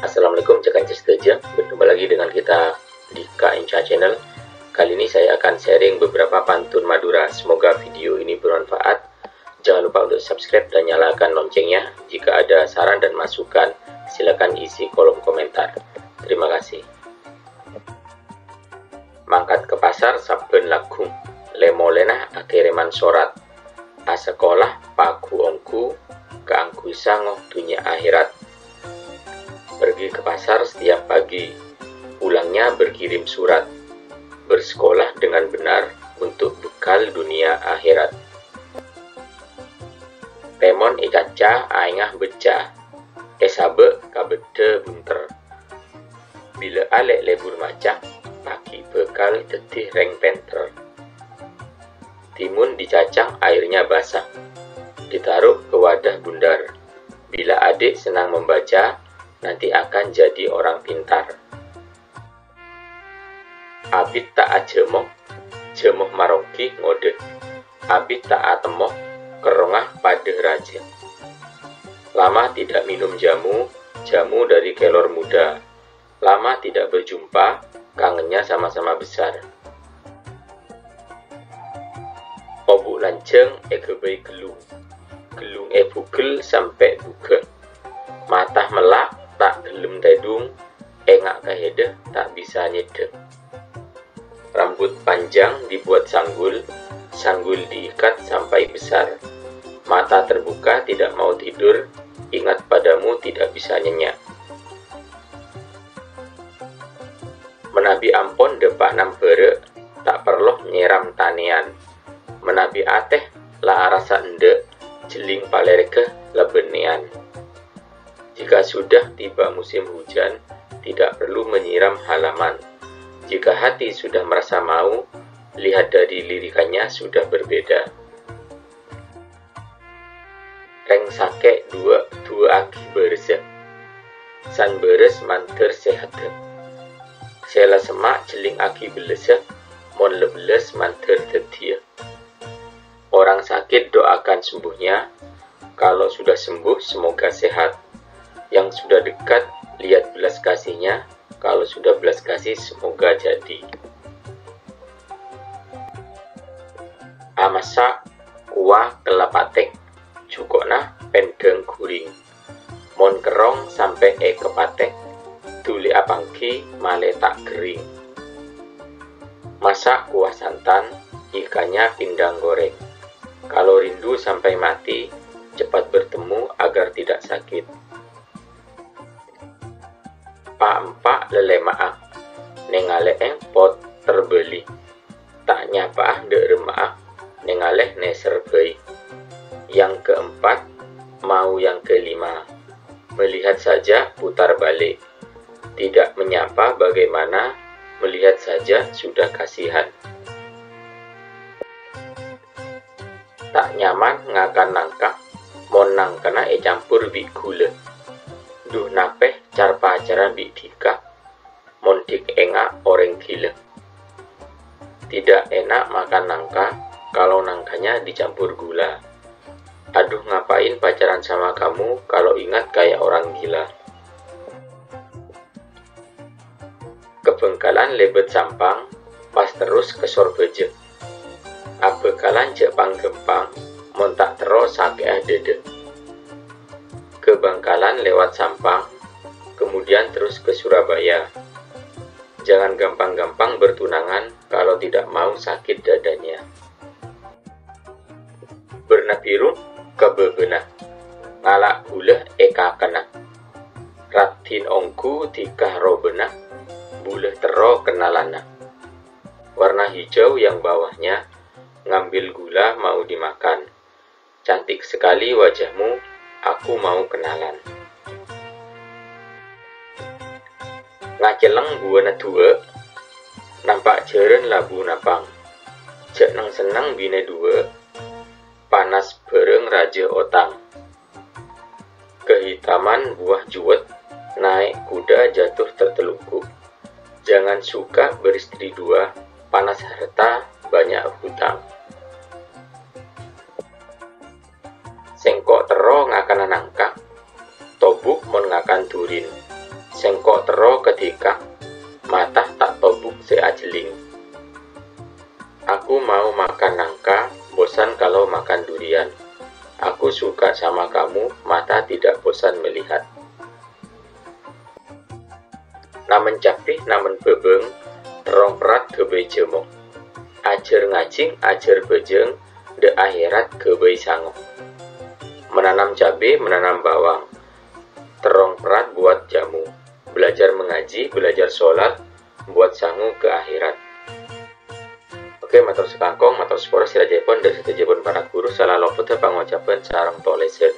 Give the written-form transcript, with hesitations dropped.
Assalamualaikum, cek aja setuju. Berjumpa lagi dengan kita di Kak Inca Channel. Kali ini saya akan sharing beberapa pantun Madura. Semoga video ini bermanfaat. Jangan lupa untuk subscribe dan nyalakan loncengnya. Jika ada saran dan masukan, silakan isi kolom komentar. Terima kasih. Mangkat ke pasar saben lagung, lemolena akireman sorat. Asekolah paku ongku, keangku sangoh dunia akhirat. Pergi ke pasar setiap pagi, pulangnya berkirim surat. Bersekolah dengan benar untuk bekal dunia akhirat. Temon icaca aingah beca, esabe kabete bunter. Bila alek lebur macak, pagi bekal tetih reng penter. Timun dicacang airnya basah, ditaruh ke wadah bundar. Bila adik senang membaca, nanti akan jadi orang pintar. Abid tak ajemoh, jemoh maroki ngode. Abid tak atemoh, kerongah pada raja. Lama tidak minum jamu, jamu dari kelor muda. Lama tidak berjumpa, kangennya sama-sama besar. Obuk lanceng ekebai gelung, gelung bugel sampai buka. Matah melak tak gelem tedung, engak kahedeh tak bisa nyedeh. Rambut panjang dibuat sanggul, sanggul diikat sampai besar. Mata terbuka tidak mau tidur, ingat padamu tidak bisa nyenyak. Menabi ampon depak nampere, tak perlu nyeram tanian. Menabi ateh la rasa ende, jeling palerke lebenian. Jika sudah tiba musim hujan, tidak perlu menyiram halaman. Jika hati sudah merasa mau, lihat dari lirikannya sudah berbeda. Reng sake dua aki beres, san beres manter sehat. Sela semak jeling aki beles, mon lebeles manter tetia. Orang sakit doakan sembuhnya, kalau sudah sembuh semoga sehat. Yang sudah dekat, lihat belas kasihnya, kalau sudah belas kasih semoga jadi. Amasa kuah kelapatek, cukokna pendeng guring. Mon kerong sampai kepatek, tuli apangki male tak kering. Masak kuah santan, ikannya pindang goreng. Kalau rindu sampai mati, cepat bertemu agar tidak sakit. Pak lelemaah, nengaleeng pot terbeli. Tak nyapaah de remaah, nengaleh neser bayi. Yang keempat, mau yang kelima. Melihat saja putar balik. Tidak menyapa bagaimana, melihat saja sudah kasihan. Tak nyaman ngakan nangka, mon nangkana campur bi gula. Duh napeh car pacaran bi dika, mon dik engak orang gila. Tidak enak makan nangka, kalau nangkanya dicampur gula. Aduh ngapain pacaran sama kamu, kalau ingat kayak orang gila. Kebengkalan lebet sampang, pas terus kesor beje. Abekalan jepang gempang, mon tak terus sakeh dede. Ke Bangkalan lewat Sampang, kemudian terus ke Surabaya. Jangan gampang-gampang bertunangan kalau tidak mau sakit dadanya. Berna biru kebebena, ngalak gula eka kena. Ratin ongku tikah robena, buleh tero kenalana. Warna hijau yang bawahnya, ngambil gula mau dimakan. Cantik sekali wajahmu, aku mau kenalan. Ngaceleng buana dua, nampak jeren labu napang. Cek nang senang bine dua, panas bareng raja otang. Kehitaman buah juwet, naik kuda jatuh tertelungkup. Jangan suka beristri dua, panas harta banyak hutang. Sengkok tero ngak Aku mau makan nangka, bosan kalau makan durian. Aku suka sama kamu, mata tidak bosan melihat. Namen capih, namen bebeng, terong perat gebei jemong. Ajer ngajing, ajer bejeng, de akhirat gebei sangong. Menanam cabai, menanam bawang. Terong perat buat jamu. Belajar mengaji, belajar sholat, buat sangu ke akhirat. Oke, matur sekangkong, matur sepuro sila jepun, dan satu jepun para guru, salah loput pangucapan sarang tolesen.